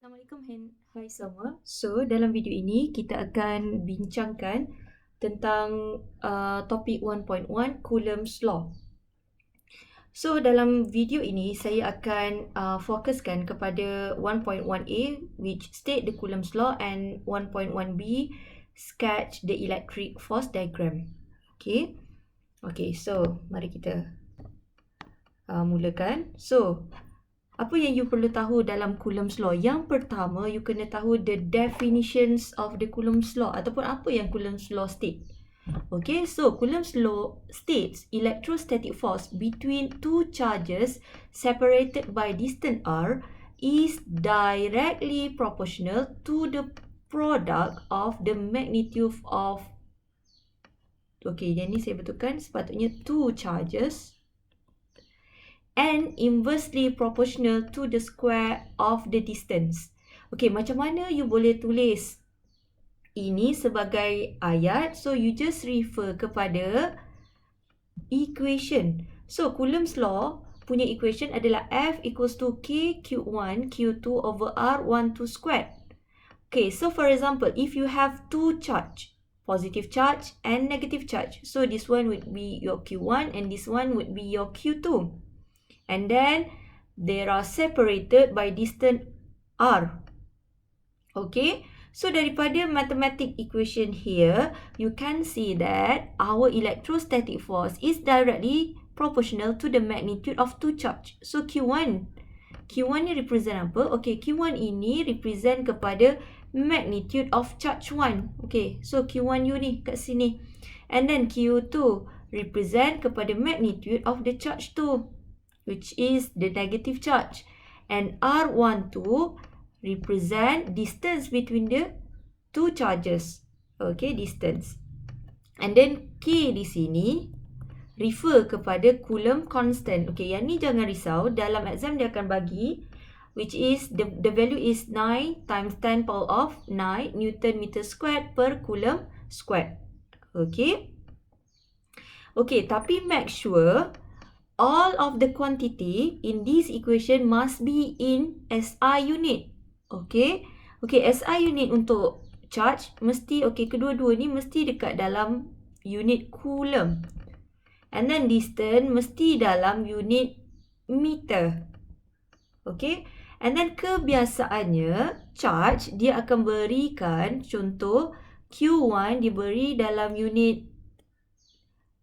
Assalamualaikum, hai semua. So, dalam video ini kita akan bincangkan tentang topik 1.1 Coulomb's Law. So, dalam video ini saya akan fokuskan kepada 1.1a which state the Coulomb's Law and 1.1b sketch the electric force diagram. Okay, so mari kita mulakan. So, apa yang you perlu tahu dalam Coulomb's Law? Yang pertama, you kena tahu the definitions of the Coulomb's Law ataupun apa yang Coulomb's Law state. Okay, so Coulomb's Law states electrostatic force between two charges separated by distance r is directly proportional to the product of the magnitude of, okay, yang ni saya betulkan, sepatutnya two charges and inversely proportional to the square of the distance. Okay, macam mana you boleh tulis ini sebagai ayat? So, you just refer kepada equation. So, Coulomb's Law punya equation adalah F equals to K Q1 Q2 over R12 squared. Okay, so for example, if you have two charge, positive charge and negative charge. So, this one would be your Q1 and this one would be your Q2. And then they are separated by distance r. Okay, so daripada mathematic equation here, you can see that our electrostatic force is directly proportional to the magnitude of two charge. So Q1 ni represent apa? Okay, Q1 ini represent kepada magnitude of charge 1. Okay, so Q1 you ni kat sini. And then Q2 represent kepada magnitude of the charge 2. Which is the negative charge, and R12 represent distance between the two charges. Okay, distance. And then K di sini refer kepada Coulomb constant. Okay, yang ni jangan risau, dalam exam dia akan bagi which is the value is 9 times 10 power of 9 Newton meter squared per Coulomb squared. Okay. Okay, tapi make sure all of the quantity in this equation must be in SI unit. Okay. Okay, SI unit untuk charge mesti, okay, kedua-dua ni mesti dekat dalam unit Coulomb. And then distance mesti dalam unit meter. Okay. And then kebiasaannya charge dia akan berikan, contoh Q1 diberi dalam unit,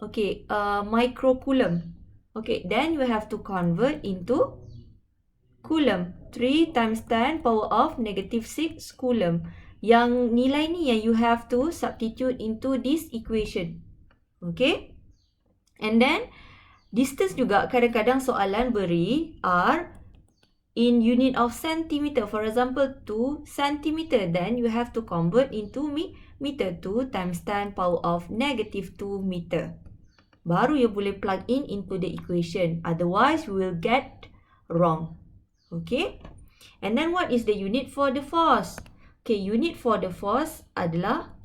okay, microcoulomb. Okay, then you have to convert into Coulomb. 3 times 10 power of negative 6 Coulomb. Yang nilai ni yang you have to substitute into this equation. Okay. And then, distance juga kadang-kadang soalan beri R in unit of centimeter. For example, 2 centimeter. Then you have to convert into meter. 2 times 10 power of negative 2 meter. Baru you boleh plug in into the equation. Otherwise, you will get wrong. Okay. And then what is the unit for the force? Okay, unit for the force adalah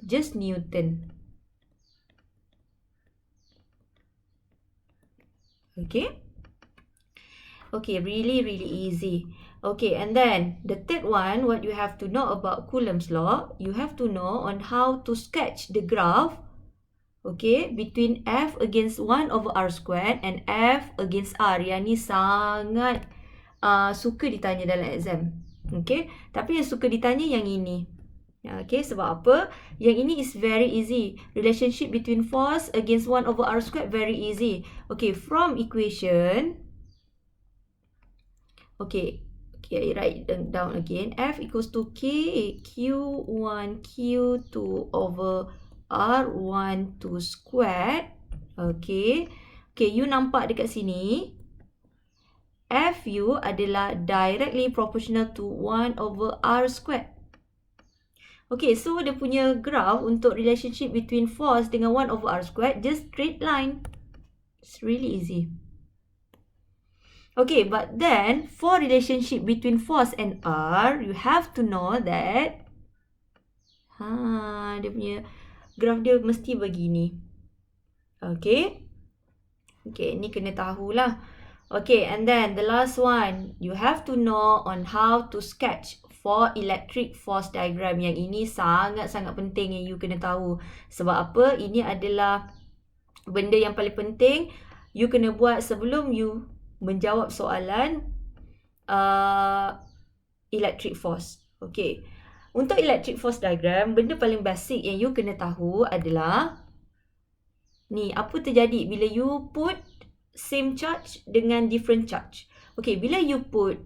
just Newton. Okay. Okay, really easy. Okay, and then the third one, what you have to know about Coulomb's Law, you have to know on how to sketch the graph, okay, between F against 1 over R squared and F against R. Yang ni sangat suka ditanya dalam exam. Okay, tapi yang suka ditanya yang ini. Okay, sebab apa? Yang ini is very easy. Relationship between force against 1 over R squared, very easy. Okay, from equation, okay, I write down again. F equals to K Q1 Q2 over R12 squared. Okay. Okay, you nampak dekat sini. Fu adalah directly proportional to 1 over R squared. Okay, so dia punya graph untuk relationship between force dengan 1 over R squared, just straight line. It's really easy. Okay, but then for relationship between force and R, you have to know that dia punya graf dia mesti begini. Okay. Okay, ni kena tahulah. Okay, and then the last one, you have to know on how to sketch for electric force diagram. Yang ini sangat-sangat penting yang you kena tahu. Sebab apa? Ini adalah benda yang paling penting you kena buat sebelum you menjawab soalan electric force. Okay. Untuk electric force diagram, benda paling basic yang you kena tahu adalah ni, apa terjadi bila you put same charge dengan different charge. Okay, bila you put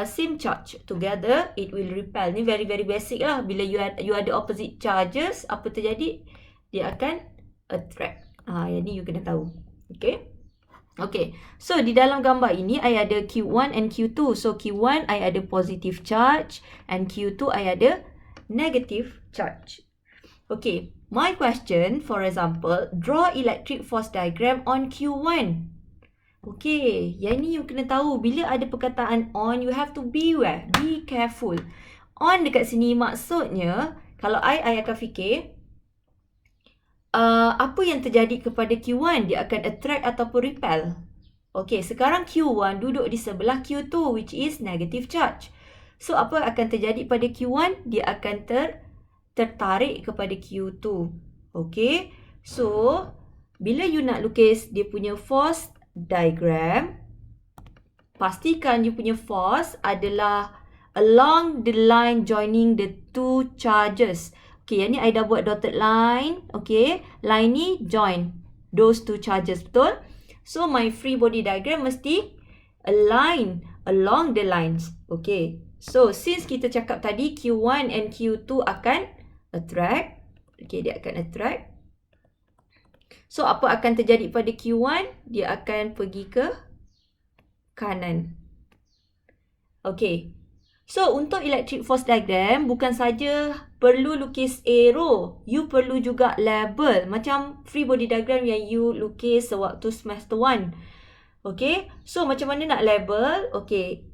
same charge together, it will repel. Ni very basic lah. Bila you ada opposite charges, apa terjadi? Dia akan attract. Yang ni you kena tahu. Okay. Okay, so di dalam gambar ini, I ada Q1 and Q2. So, Q1, I ada positive charge and Q2, I ada negative charge. Okay, my question, for example, draw electric force diagram on Q1. Okay, yang ni you kena tahu. Bila ada perkataan on, you have to beware, be careful. On dekat sini maksudnya, kalau I akan fikir, apa yang terjadi kepada Q1? Dia akan attract ataupun repel. Okay, sekarang Q1 duduk di sebelah Q2 which is negative charge. So, apa akan terjadi pada Q1? Dia akan tertarik kepada Q2. Okay, so bila you nak lukis dia punya force diagram, pastikan you punya force adalah along the line joining the two charges. Okay, yang ni I dah buat dotted line. Okay, line ni join those two charges, betul? So, my free body diagram mesti align along the lines. Okay, so since kita cakap tadi Q1 and Q2 akan attract. Okay, dia akan attract. So, apa akan terjadi pada Q1? Dia akan pergi ke kanan. Okay. So, untuk electric force diagram, bukan saja perlu lukis arrow. You perlu juga label. Macam free body diagram yang you lukis sewaktu semester 1. Okay. So, macam mana nak label? Okay.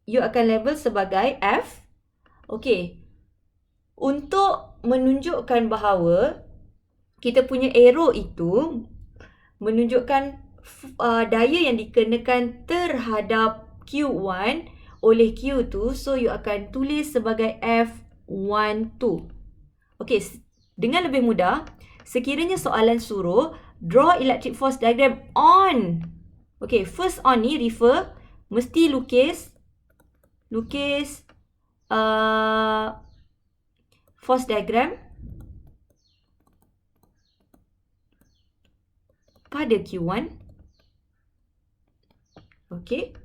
You akan label sebagai F. Okay. Untuk menunjukkan bahawa kita punya arrow itu menunjukkan daya yang dikenakan terhadap Q1 oleh Q2, so you akan tulis sebagai F12. Okay, dengan lebih mudah, sekiranya soalan suruh draw electric force diagram on. Okay, first on ni refer, mesti lukis force diagram pada Q1. Okay.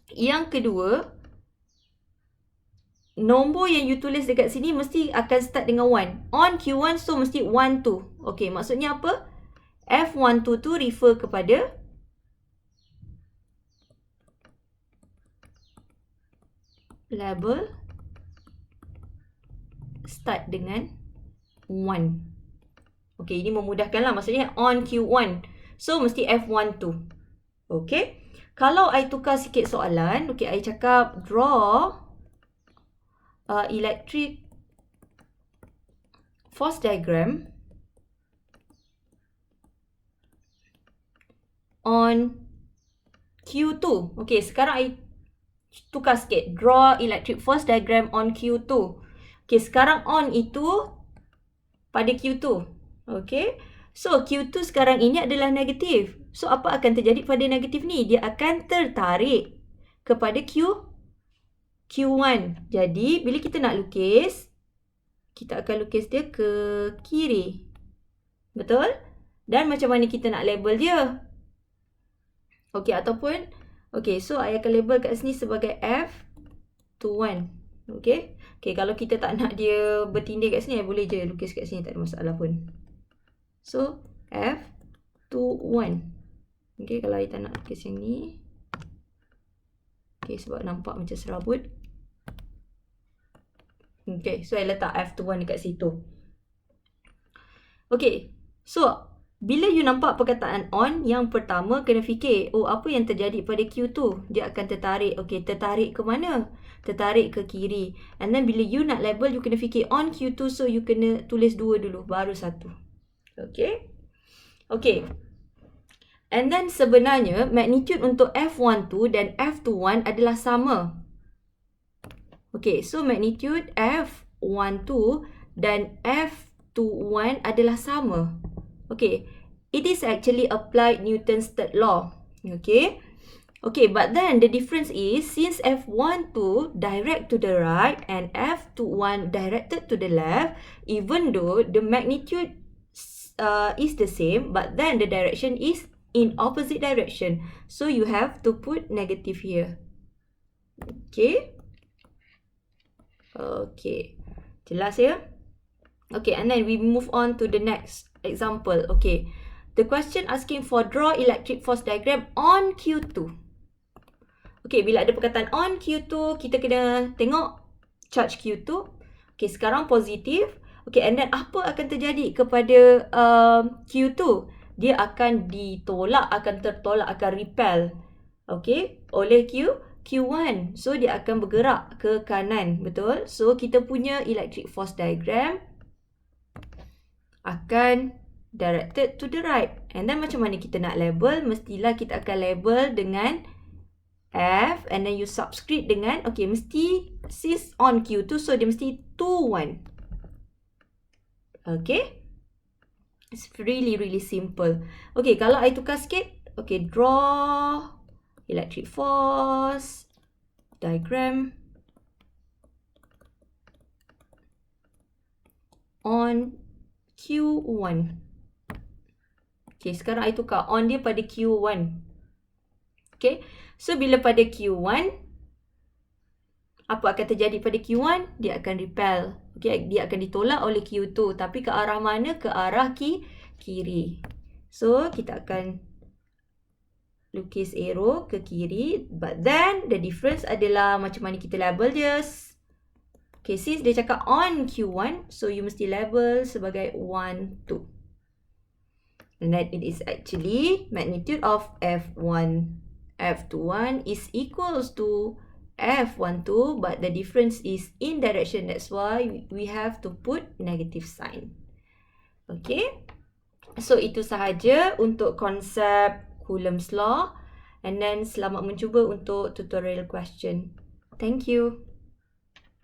Yang kedua, nombor yang you tulis dekat sini mesti akan start dengan 1. On Q1, so mesti 1, 2. Okay, maksudnya apa? F12 tu refer kepada label start dengan 1. Okay, ini memudahkanlah. Maksudnya on Q1, so mesti F12. Okay. Kalau I tukar sikit soalan, okay, I cakap draw electric force diagram on Q2. Okay, sekarang I tukar sikit. Draw electric force diagram on Q2. Okay, sekarang on itu pada Q2. Okay, so Q2 sekarang ini adalah negatif. So, apa akan terjadi pada negatif ni? Dia akan tertarik kepada Q1. Jadi, bila kita nak lukis, kita akan lukis dia ke kiri. Betul? Dan macam mana kita nak label dia? Okey, ataupun, okey, so I akan label kat sini sebagai F21. Okey? Okey, kalau kita tak nak dia bertindih kat sini, boleh je lukis kat sini, tak ada masalah pun. So, F21. Okay, kalau I tak nak lukis yang ni. Okay, sebab nampak macam serabut. Okay, so I letak F21 dekat situ. Okay, so bila you nampak perkataan on, yang pertama kena fikir, oh, apa yang terjadi pada Q2? Dia akan tertarik. Okay, tertarik ke mana? Tertarik ke kiri. And then bila you nak label, you kena fikir on Q2, so you kena tulis 2 dulu, baru 1. Okay. Okay. And then sebenarnya magnitude untuk F12 dan F21 adalah sama. Okay, so magnitude F12 dan F21 adalah sama. Okay, it is actually applied Newton's third law. Okay. Okay, but then the difference is since F12 direct to the right and F21 directed to the left, even though the magnitude is the same, but then the direction is in opposite direction. So you have to put negative here. Okay. Okay. Jelas ya? Okay, and then we move on to the next example. Okay. The question asking for draw electric force diagram on Q2. Okay, bila ada perkataan on Q2, kita kena tengok charge Q2. Okay, sekarang positif. Okay, and then apa akan terjadi kepada Q2? Dia akan ditolak, akan tertolak, akan repel. Okay, oleh Q1. So, dia akan bergerak ke kanan. Betul? So, kita punya electric force diagram akan directed to the right. And then macam mana kita nak label? Mestilah kita akan label dengan F and then you subscript dengan, okay, mesti since on Q2, so dia mesti 2, 1. Okay. It's really simple. Okay, kalau I tukar sikit, okay, draw electric force diagram on Q1. Okay, sekarang I tukar on dia pada Q1. Okay, so bila pada Q1, apa akan terjadi pada Q1? Dia akan repel. Okay, dia akan ditolak oleh Q2. Tapi ke arah mana? Ke arah kiri. So, kita akan lukis arrow ke kiri. But then, the difference adalah macam mana kita label dia. Okay, since dia cakap on Q1, so you mesti label sebagai 1, 2. And then it is actually magnitude of F21 is equals to F12, but the difference is in direction. That's why we have to put negative sign. Okay. So, itu sahaja untuk konsep Coulomb's law. And then, selamat mencuba untuk tutorial question. Thank you.